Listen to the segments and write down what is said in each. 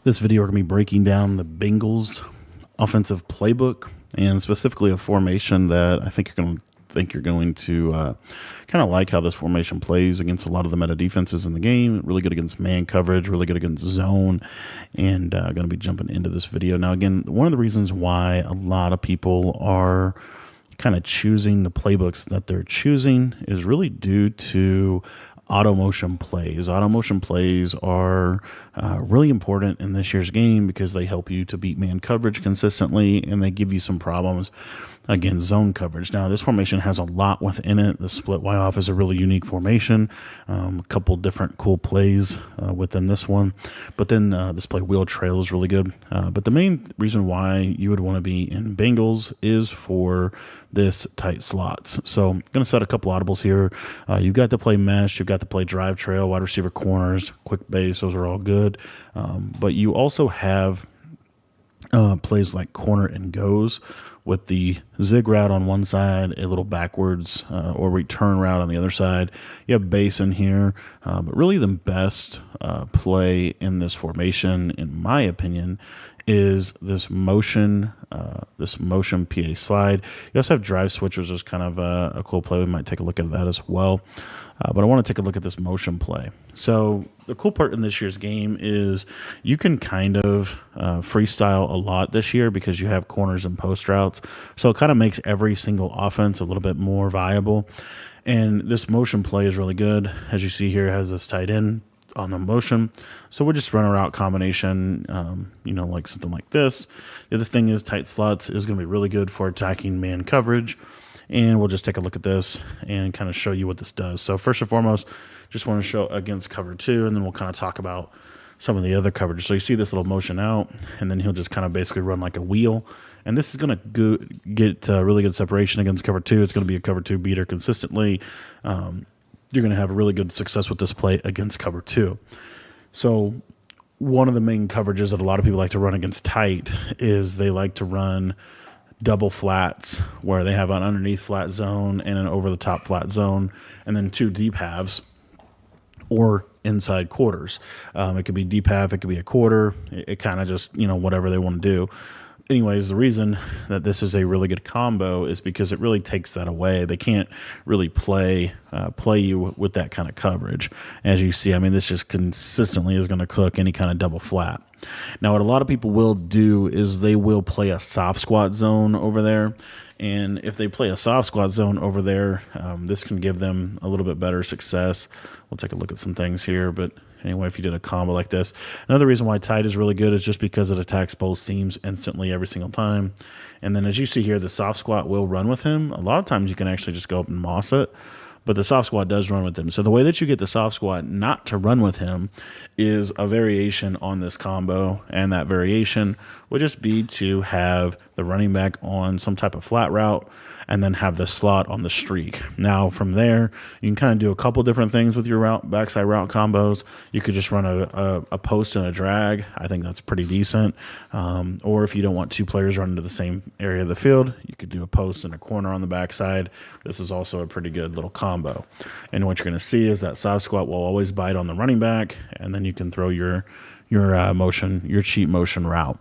This video, we're going to be breaking down the Bengals offensive playbook and specifically a formation that I think you're going to kind of like how this formation plays against a lot of the meta defenses in the game. Really good against man coverage, really good against zone, and going to be jumping into this video. Now, again, one of the reasons why a lot of people are kind of choosing the playbooks that they're choosing is really due to auto motion plays. Auto motion plays are really important in this year's game because they help you to beat man coverage consistently, and they give you some problems against zone coverage. Now, this formation has a lot within it. The split Y off is a really unique formation. A couple different cool plays within this one, but then this play wheel trail is really good. But the main reason why you would want to be in Bengals is for this tight slots. So I'm going to set a couple audibles here. You've got to play mesh, you've got to play drive trail, wide receiver corners, quick base. Those are all good. But you also have plays like corner and goes with the zig route on one side, a little backwards or return route on the other side. You have base in here, but really the best play in this formation, in my opinion, is this motion PA slide. You also have drive switch, which is kind of a cool play. We might take a look at that as well. But I want to take a look at this motion play. So the cool part in this year's game is you can kind of freestyle a lot this year because you have corners and post routes. So it kind of makes every single offense a little bit more viable. And this motion play is really good. As you see here, it has this tight end on the motion. So we'll just run a route combination, like something like this. The other thing is tight slots is going to be really good for attacking man coverage. And we'll just take a look at this and kind of show you what this does. So first and foremost, just want to show against cover 2, and then we'll kind of talk about some of the other coverage. So you see this little motion out, and then he'll just kind of basically run like a wheel. And this is going to get really good separation against cover 2. It's going to be a cover 2 beater consistently. You're going to have really good success with this play against cover 2. So one of the main coverages that a lot of people like to run against tight is they like to run double flats where they have an underneath flat zone and an over the top flat zone, and then 2 deep halves or inside quarters. It could be deep half, it could be a quarter. It kind of just, whatever they want to do. Anyways, the reason that this is a really good combo is because it really takes that away. They can't really play you with that kind of coverage. As you see, this just consistently is going to cook any kind of double flat. Now, what a lot of people will do is they will play a soft squat zone over there. And if they play a soft squat zone over there, this can give them a little bit better success. We'll take a look at some things here, but anyway, if you did a combo like this. Another reason why tight is really good is just because it attacks both seams instantly every single time. And then as you see here, the soft squat will run with him. A lot of times you can actually just go up and moss it, but the soft squat does run with him. So the way that you get the soft squat not to run with him is a variation on this combo, and that variation would just be to have the running back on some type of flat route and then have the slot on the streak. Now from there, you can kind of do a couple different things with your backside route combos. You could just run a post and a drag. I think that's pretty decent. Or if you don't want 2 players running to the same area of the field, you could do a post and a corner on the backside. This is also a pretty good little combo. And what you're going to see is that soft squat will always bite on the running back, and then you can throw your cheat motion route.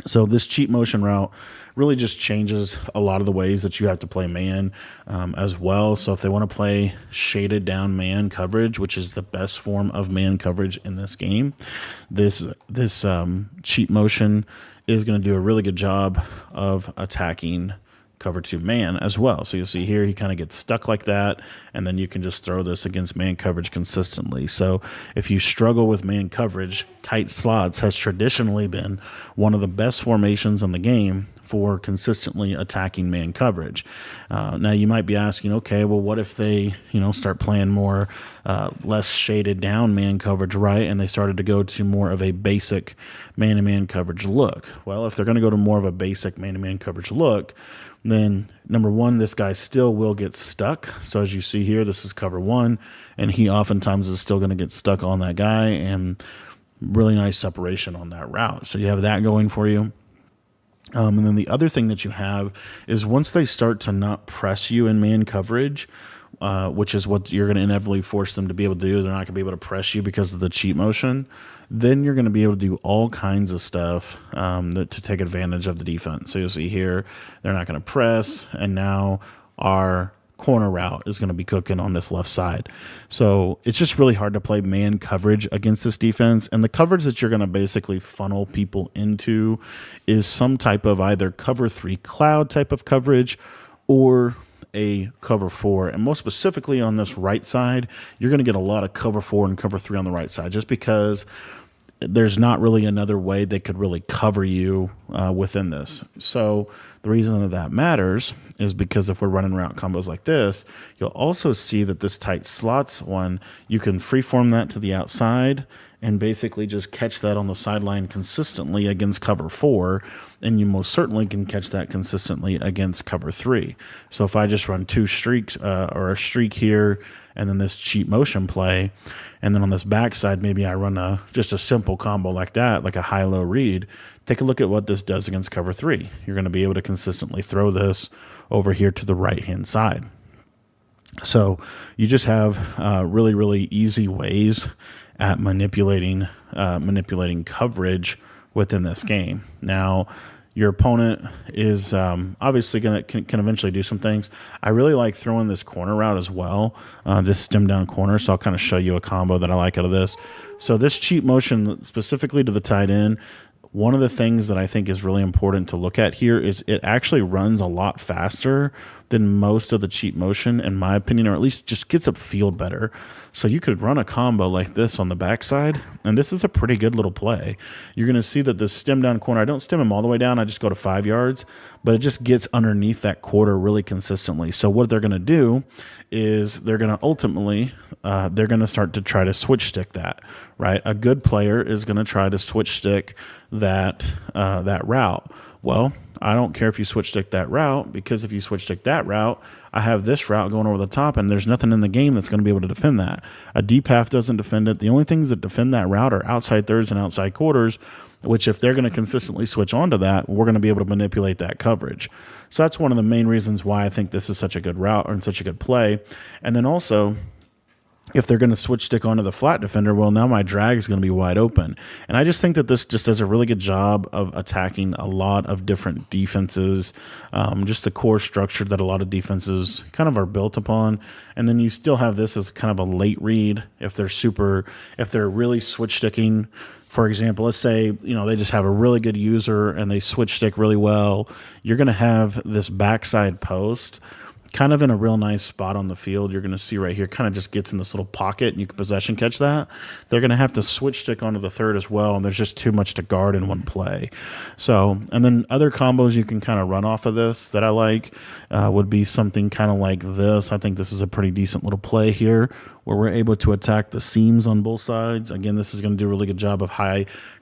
So this cheat motion route really just changes a lot of the ways that you have to play man as well. So if they want to play shaded down man coverage, which is the best form of man coverage in this game, this cheat motion is going to do a really good job of attacking cover 2 man as well. So you'll see here he kind of gets stuck like that, and then you can just throw this against man coverage consistently. So if you struggle with man coverage, tight slots has traditionally been one of the best formations in the game for consistently attacking man coverage. Now you might be asking, okay, well, what if they start playing more less shaded down man coverage, right? And they started to go to more of a basic man-to-man coverage look. Well, if they're going to go to more of a basic man-to-man coverage look, then number one, this guy still will get stuck. So as you see here, this is cover 1, and he oftentimes is still going to get stuck on that guy, and really nice separation on that route. So you have that going for you. And then the other thing that you have is once they start to not press you in man coverage, which is what you're going to inevitably force them to be able to do. They're not going to be able to press you because of the cheat motion. Then you're going to be able to do all kinds of stuff to take advantage of the defense. So you'll see here, they're not going to press, and now our corner route is going to be cooking on this left side. So it's just really hard to play man coverage against this defense. And the coverage that you're going to basically funnel people into is some type of either cover 3 cloud type of coverage or a cover 4. And most specifically on this right side, you're going to get a lot of cover 4 and cover 3 on the right side, just because there's not really another way they could really cover you within this. So the reason that matters is because if we're running route combos like this, you'll also see that this tight slots one, you can freeform that to the outside and basically just catch that on the sideline consistently against cover 4, and you most certainly can catch that consistently against cover 3. So if I just run 2 streaks or a streak here and then this cheat motion play, and then on this backside maybe I run just a simple combo like that, like a high-low read, take a look at what this does against cover 3. You're going to be able to consistently throw this over here to the right-hand side. So you just have really, really easy ways at manipulating coverage within this game. Now, your opponent is obviously can eventually do some things. I really like throwing this corner route as well, this stem down corner. So I'll kind of show you a combo that I like out of this. So this cheat motion specifically to the tight end, one of the things that I think is really important to look at here is it actually runs a lot faster than most of the cheat motion, in my opinion, or at least just gets up field better. So you could run a combo like this on the backside, and this is a pretty good little play. You're going to see that this stem down corner, I don't stem him all the way down, I just go to 5 yards, but it just gets underneath that quarter really consistently. So what they're going to do is they're going to ultimately, they're going to start to try to switch stick that, right? A good player is going to try to switch stick that route. Well, I don't care if you switch stick that route, because if you switch stick that route, I have this route going over the top, and there's nothing in the game that's going to be able to defend that. A deep half doesn't defend it. The only things that defend that route are outside thirds and outside quarters, which if they're going to consistently switch onto that, we're going to be able to manipulate that coverage. So that's one of the main reasons why I think this is such a good route and such a good play. And then also, if they're going to switch stick onto the flat defender, well, now my drag is going to be wide open. And I just think that this just does a really good job of attacking a lot of different defenses, just the core structure that a lot of defenses kind of are built upon. And then you still have this as kind of a late read if they're really switch sticking. For example, let's say, they just have a really good user and they switch stick really well. You're going to have this backside post kind of in a real nice spot on the field. You're going to see right here, kind of just gets in this little pocket, and you can possession catch that. They're going to have to switch stick onto the third as well, and there's just too much to guard in one play. So, and then other combos you can kind of run off of this that I like would be something kind of like this. I think this is a pretty decent little play here, where we're able to attack the seams on both sides. Again, this is going to do a really good job of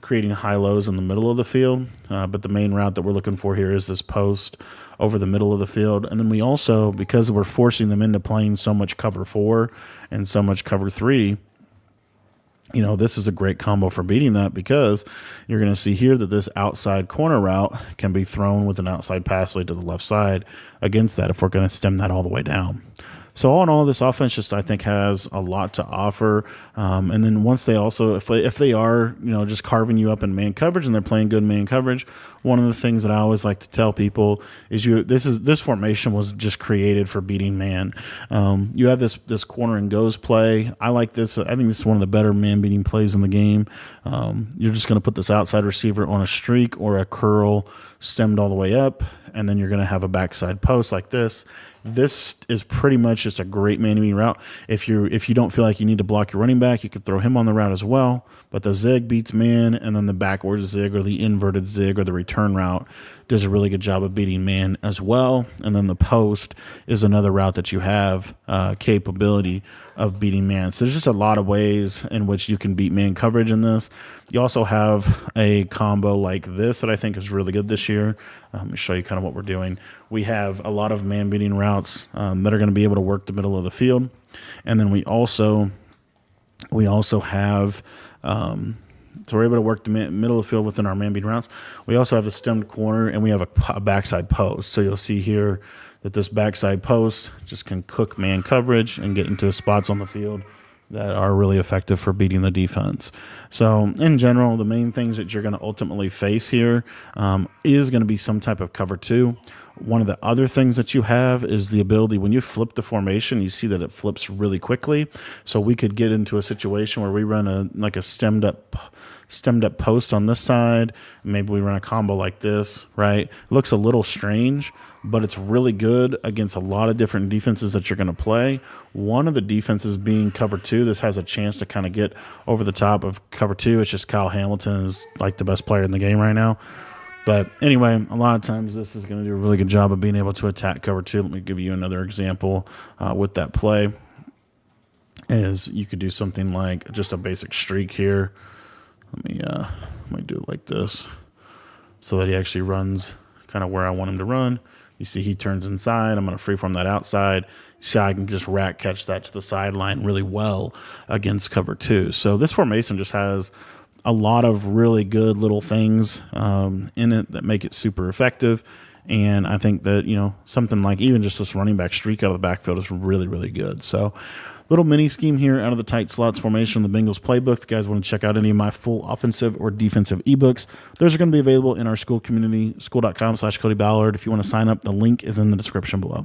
creating high lows in the middle of the field. But the main route that we're looking for here is this post over the middle of the field. And then we also, because we're forcing them into playing so much cover 4 and so much cover 3, this is a great combo for beating that, because you're going to see here that this outside corner route can be thrown with an outside pass lead to the left side against that if we're going to stem that all the way down. So all in all, this offense just, I think, has a lot to offer. And then once they also, if they are, just carving you up in man coverage and they're playing good man coverage, one of the things that I always like to tell people is this formation was just created for beating man. You have this corner and goes play. I like this. I think this is one of the better man beating plays in the game. You're just going to put this outside receiver on a streak or a curl stemmed all the way up, and then you're going to have a backside post like this. This is pretty much just a great man-to-man route. If you don't feel like you need to block your running back, you could throw him on the route as well. But the zig beats man, and then the backwards zig or the inverted zig or the return route does a really good job of beating man as well. And then the post is another route that you have capability of beating man. So there's just a lot of ways in which you can beat man coverage in this. You also have a combo like this that I think is really good this year. Let me show you kind of what we're doing. We have a lot of man beating routes that are going to be able to work the middle of the field. And then we also have So we're able to work the middle of the field within our man beating routes. We also have a stemmed corner, and we have a backside post. So you'll see here that this backside post just can cook man coverage and get into spots on the field that are really effective for beating the defense. So in general, the main things that you're going to ultimately face here is going to be some type of cover two. One of the other things that you have is the ability, when you flip the formation, you see that it flips really quickly. So we could get into a situation where we run a stemmed up post on this side. Maybe we run a combo like this, right? It looks a little strange, but it's really good against a lot of different defenses that you're going to play. One of the defenses being cover two. This has a chance to kind of get over the top of cover two. It's just Kyle Hamilton is like the best player in the game right now. But anyway, a lot of times this is going to do a really good job of being able to attack cover two. Let me give you another example with that play. Is you could do something like just a basic streak here. Let me do it like this so that he actually runs kind of where I want him to run. You see he turns inside. I'm going to freeform that outside. See how I can just rack catch that to the sideline really well against cover two. So this formation just has a lot of really good little things in it that make it super effective. And I think that, something like even just this running back streak out of the backfield is really, really good. So little mini scheme here out of the tight slots formation of the Bengals playbook. If you guys want to check out any of my full offensive or defensive ebooks, those are going to be available in our school community, school.com/Cody Ballard. If you want to sign up, the link is in the description below.